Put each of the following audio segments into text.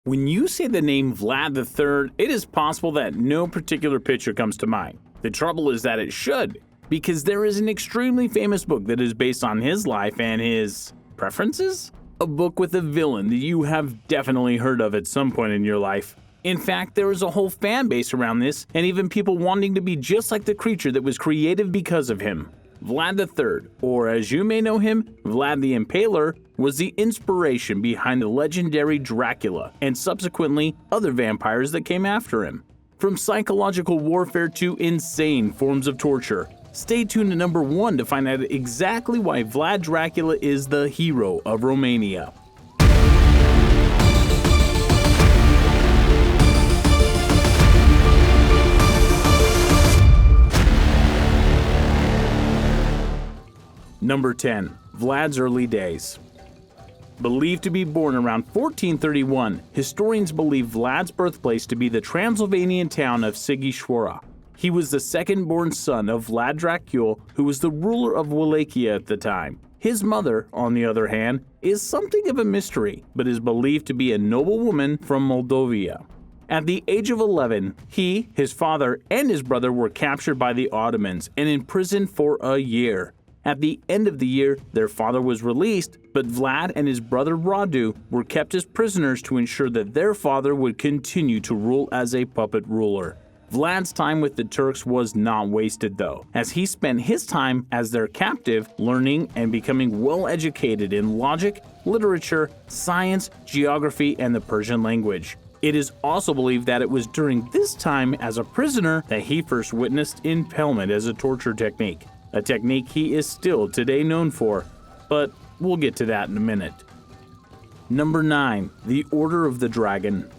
When you say the name Vlad III, it is possible that no particular picture comes to mind. The trouble is that it should, because there is an extremely famous book that is based on his life and his preferences? A book with a villain that you have definitely heard of at some point in your life. In fact, there is a whole fan base around this, and even people wanting to be just like the creature that was created because of him. Vlad III, or as you may know him, Vlad the Impaler, was the inspiration behind the legendary Dracula and subsequently other vampires that came after him. From psychological warfare to insane forms of torture. Stay tuned to number 1 to find out exactly why Vlad Dracula is the hero of Romania. Number 10. Vlad's early days. Believed to be born around 1431, historians believe Vlad's birthplace to be the Transylvanian town of Sighișoara. He was the second-born son of Vlad Dracul, who was the ruler of Wallachia at the time. His mother, on the other hand, is something of a mystery, but is believed to be a noblewoman from Moldavia. At the age of 11, he, his father, and his brother were captured by the Ottomans and imprisoned for a year. At the end of the year, their father was released, but Vlad and his brother Radu were kept as prisoners to ensure that their father would continue to rule as a puppet ruler. Vlad's time with the Turks was not wasted though, as he spent his time as their captive learning and becoming well educated in logic, literature, science, geography, and the Persian language. It is also believed that it was during this time as a prisoner that he first witnessed impalement as a torture technique. A technique he is still today known for, but we'll get to that in a minute. Number 9. The Order of the Dragon.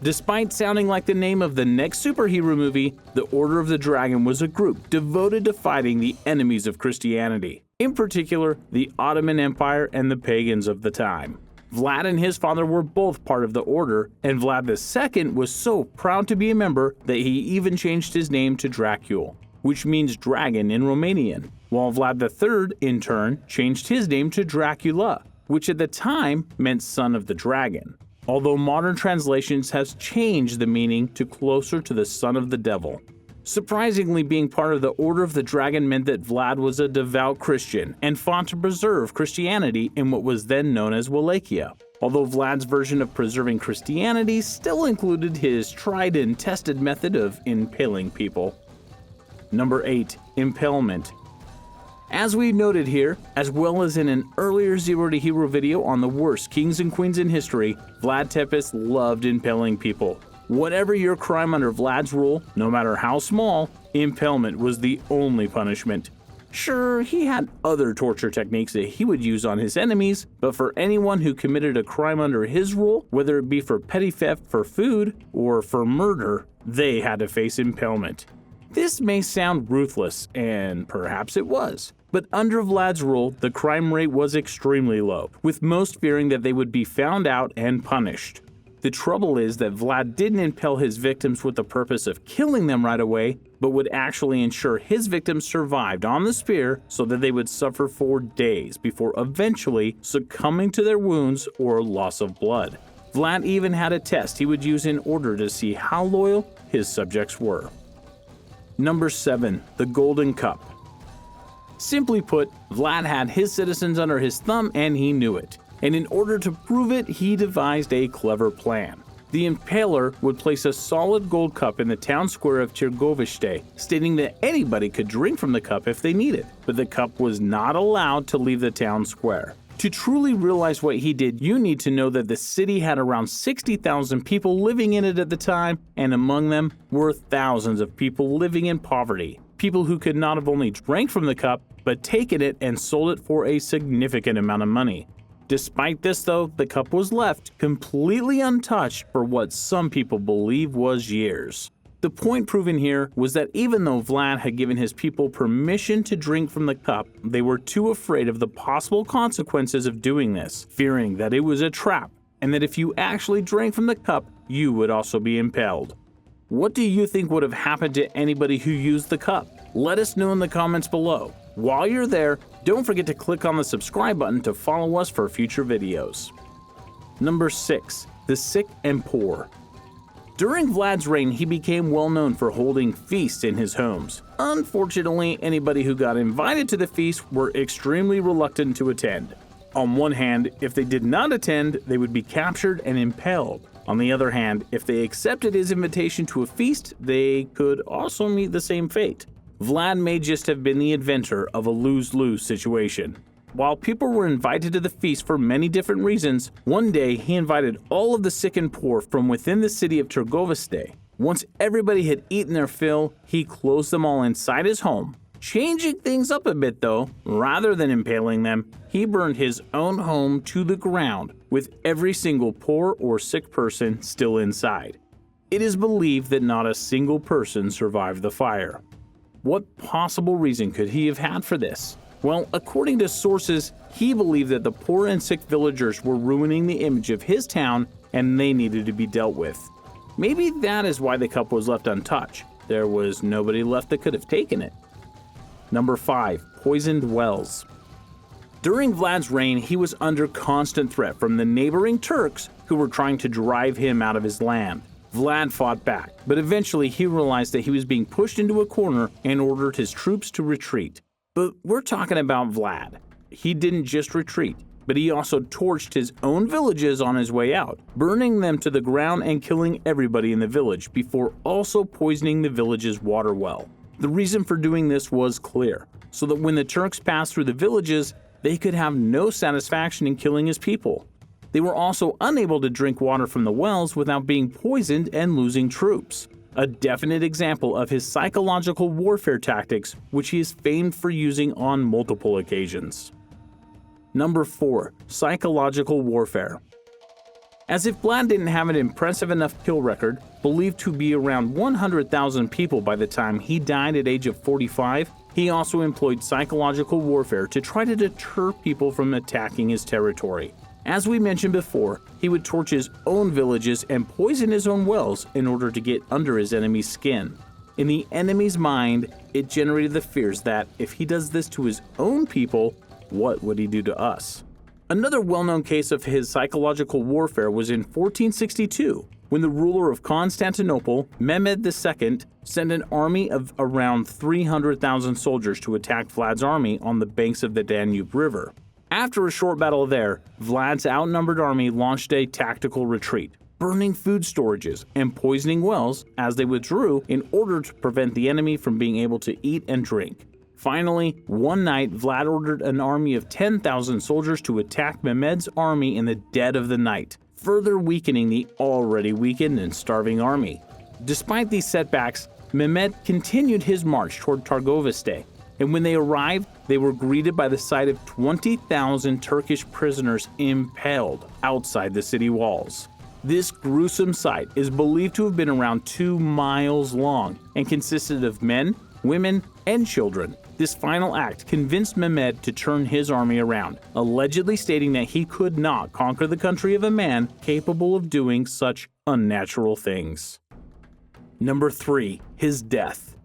Despite sounding like the name of the next superhero movie, the Order of the Dragon was a group devoted to fighting the enemies of Christianity, in particular the Ottoman Empire and the pagans of the time. Vlad and his father were both part of the order, and Vlad II was so proud to be a member that he even changed his name to Dracul, which means dragon in Romanian, while Vlad III, in turn, changed his name to Dracula, which at the time meant son of the dragon, although modern translations have changed the meaning to closer to the son of the devil. Surprisingly, being part of the Order of the Dragon meant that Vlad was a devout Christian and fought to preserve Christianity in what was then known as Wallachia, although Vlad's version of preserving Christianity still included his tried and tested method of impaling people. Number 8. Impalement. As we noted here, as well as in an earlier Zero to Hero video on the worst kings and queens in history, Vlad Tepes loved impaling people. Whatever your crime under Vlad's rule, no matter how small, impalement was the only punishment. Sure, he had other torture techniques that he would use on his enemies, but for anyone who committed a crime under his rule, whether it be for petty theft for food or for murder, they had to face impalement. This may sound ruthless, and perhaps it was, but under Vlad's rule, the crime rate was extremely low, with most fearing that they would be found out and punished. The trouble is that Vlad didn't impale his victims with the purpose of killing them right away, but would actually ensure his victims survived on the spear so that they would suffer for days before eventually succumbing to their wounds or loss of blood. Vlad even had a test he would use in order to see how loyal his subjects were. Number 7. The Golden Cup. Simply put, Vlad had his citizens under his thumb and he knew it. And in order to prove it, he devised a clever plan. The impaler would place a solid gold cup in the town square of Târgoviște, stating that anybody could drink from the cup if they needed, but the cup was not allowed to leave the town square. To truly realize what he did, you need to know that the city had around 60,000 people living in it at the time, and among them were thousands of people living in poverty. People who could not have only drank from the cup, but taken it and sold it for a significant amount of money. Despite this though, the cup was left completely untouched for what some people believe was years. The point proven here was that even though Vlad had given his people permission to drink from the cup, they were too afraid of the possible consequences of doing this, fearing that it was a trap, and that if you actually drank from the cup, you would also be impaled. What do you think would have happened to anybody who used the cup? Let us know in the comments below. While you're there, don't forget to click on the subscribe button to follow us for future videos. Number 6. the sick and poor. During Vlad's reign, he became well known for holding feasts in his homes. Unfortunately, anybody who got invited to the feast were extremely reluctant to attend. On one hand, if they did not attend, they would be captured and impaled. On the other hand, if they accepted his invitation to a feast, they could also meet the same fate. Vlad may just have been the inventor of a lose-lose situation. While people were invited to the feast for many different reasons, one day he invited all of the sick and poor from within the city of Turgoviste. Once everybody had eaten their fill, he closed them all inside his home. Changing things up a bit though, rather than impaling them, he burned his own home to the ground, with every single poor or sick person still inside. It is believed that not a single person survived the fire. What possible reason could he have had for this? Well, according to sources, he believed that the poor and sick villagers were ruining the image of his town and they needed to be dealt with. Maybe that is why the cup was left untouched. There was nobody left that could have taken it. Number 5. Poisoned wells. During Vlad's reign, he was under constant threat from the neighboring Turks who were trying to drive him out of his land. Vlad fought back, but eventually he realized that he was being pushed into a corner and ordered his troops to retreat. But we're talking about Vlad. He didn't just retreat, but he also torched his own villages on his way out, burning them to the ground and killing everybody in the village before also poisoning the village's water well. The reason for doing this was clear, so that when the Turks passed through the villages, they could have no satisfaction in killing his people. They were also unable to drink water from the wells without being poisoned and losing troops. A definite example of his psychological warfare tactics, which he is famed for using on multiple occasions. Number 4. Psychological warfare. As if Vlad didn't have an impressive enough kill record, believed to be around 100,000 people by the time he died at age of 45, he also employed psychological warfare to try to deter people from attacking his territory. As we mentioned before, he would torch his own villages and poison his own wells in order to get under his enemy's skin. In the enemy's mind, it generated the fears that if he does this to his own people, what would he do to us? Another well-known case of his psychological warfare was in 1462, when the ruler of Constantinople, Mehmed II, sent an army of around 300,000 soldiers to attack Vlad's army on the banks of the Danube River. After a short battle there, Vlad's outnumbered army launched a tactical retreat, burning food storages and poisoning wells as they withdrew in order to prevent the enemy from being able to eat and drink. Finally, one night, Vlad ordered an army of 10,000 soldiers to attack Mehmed's army in the dead of the night, further weakening the already weakened and starving army. Despite these setbacks, Mehmed continued his march toward Targoviste, and when they arrived, they were greeted by the sight of 20,000 Turkish prisoners impaled outside the city walls. This gruesome sight is believed to have been around 2 miles long and consisted of men, women, and children. This final act convinced Mehmed to turn his army around, allegedly stating that he could not conquer the country of a man capable of doing such unnatural things. Number 3. His death.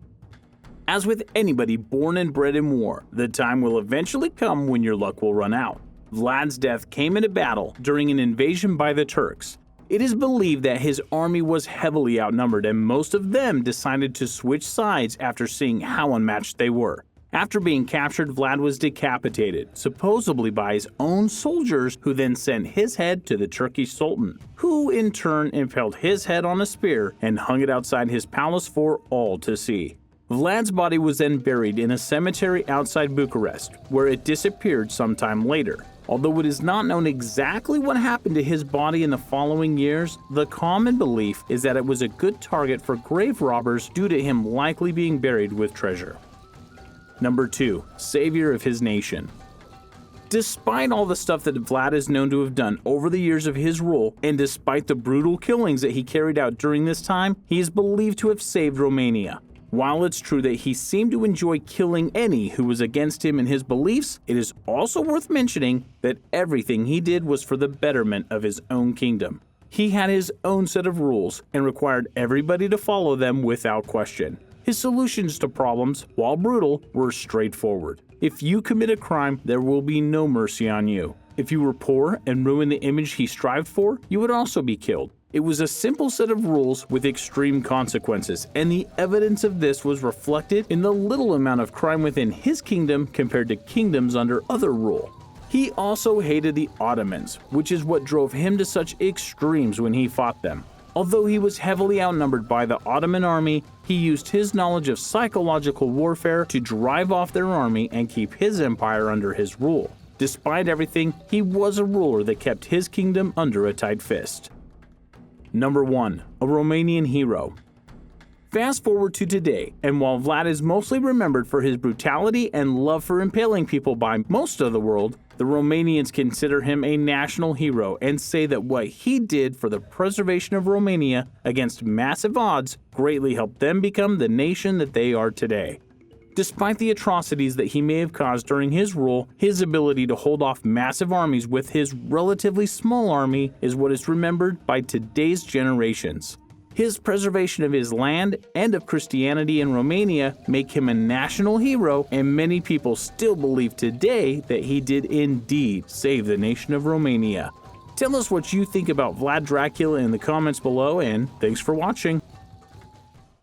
As with anybody born and bred in war, the time will eventually come when your luck will run out. Vlad's death came in a battle during an invasion by the Turks. It is believed that his army was heavily outnumbered and most of them decided to switch sides after seeing how unmatched they were. After being captured, Vlad was decapitated, supposedly by his own soldiers, who then sent his head to the Turkish Sultan, who in turn impaled his head on a spear and hung it outside his palace for all to see. Vlad's body was then buried in a cemetery outside Bucharest, where it disappeared sometime later. Although it is not known exactly what happened to his body in the following years, the common belief is that it was a good target for grave robbers due to him likely being buried with treasure. Number 2. Savior of his nation. Despite all the stuff that Vlad is known to have done over the years of his rule, and despite the brutal killings that he carried out during this time, he is believed to have saved Romania. While it's true that he seemed to enjoy killing any who was against him and his beliefs, it is also worth mentioning that everything he did was for the betterment of his own kingdom. He had his own set of rules and required everybody to follow them without question. His solutions to problems, while brutal, were straightforward. If you commit a crime, there will be no mercy on you. If you were poor and ruined the image he strived for, you would also be killed. It was a simple set of rules with extreme consequences, and the evidence of this was reflected in the little amount of crime within his kingdom compared to kingdoms under other rule. He also hated the Ottomans, which is what drove him to such extremes when he fought them. Although he was heavily outnumbered by the Ottoman army, he used his knowledge of psychological warfare to drive off their army and keep his empire under his rule. Despite everything, he was a ruler that kept his kingdom under a tight fist. Number 1. A Romanian hero. Fast forward to today, and while Vlad is mostly remembered for his brutality and love for impaling people by most of the world, the Romanians consider him a national hero and say that what he did for the preservation of Romania against massive odds greatly helped them become the nation that they are today. Despite the atrocities that he may have caused during his rule, his ability to hold off massive armies with his relatively small army is what is remembered by today's generations. His preservation of his land and of Christianity in Romania make him a national hero, and many people still believe today that he did indeed save the nation of Romania. Tell us what you think about Vlad Dracula in the comments below, and thanks for watching.